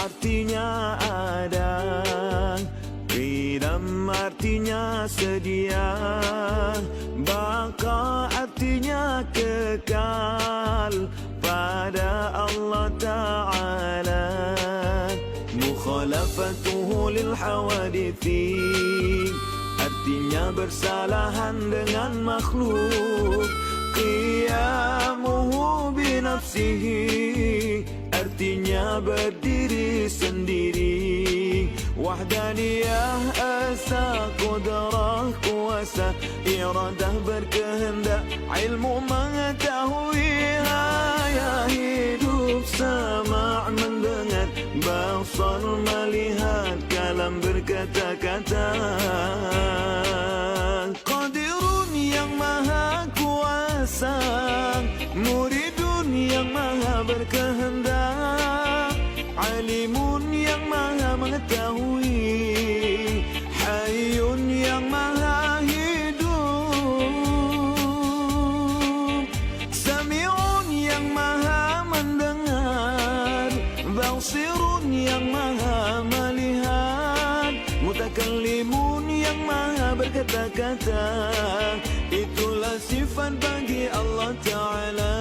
artinya ada, qidam artinya sedia, baqa artinya kekal pada Allah Ta'ala. Mukhalafatuhu lil hawadithi artinya bersalahan dengan makhluk. Qiyamuhu binafsihi artinya berdiri sendiri. Wahdaniyah asa, qudrah kuasa, iradah berkehendak, ilmu mengetahui, haya hidup, sama' mendengar, basar melihat, kalam berkata-kata. Qadirun yang maha kuasa, muridun yang maha berkehendak, alimun yang maha mengetahui, hayyun yang maha hidup, sami'un yang maha mendengar, basirun yang maha melihat, mutakallimun yang maha berkata-kata. Itulah sifat bagi Allah Ta'ala.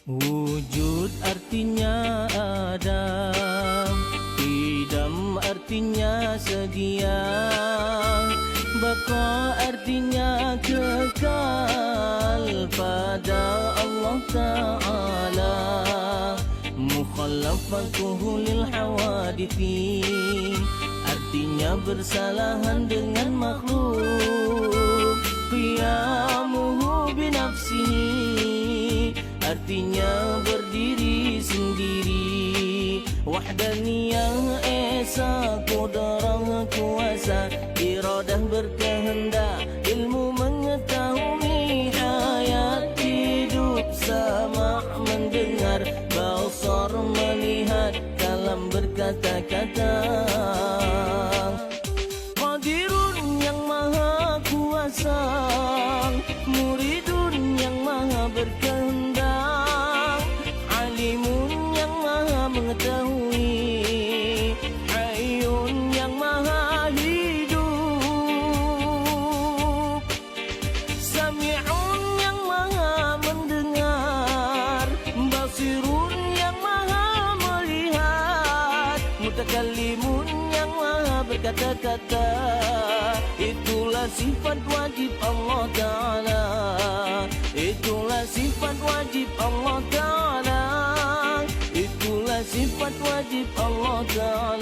Wujud artinya ada, qidam artinya sedia, baqa artinya kekal pada Allah Ta'ala. Mukhalafatuhu lil hawadithi artinya bersalahan dengan makhluk. Qiyamuhu binafsihi artinya berdiri sendiri. Wahdaniyah esa, qudrah kuasa, iradah berkehendak, ilmu mengetahui, hayat hidup, sama' mendengar, basar melihat, kalam berkata-kata. Qadirun yang maha kuasa, muridun yang maha berkehendak, alimun yang maha mengetahui, hayyun yang maha hidup, sami'un yang maha mendengar, basirun yang maha melihat, mutakallimun yang maha berkata-kata. Itulah sifat wajib Allah Ta'ala. Itulah sifat wajib Allah Ta'ala. Itulah sifat wajib Allah Ta'ala.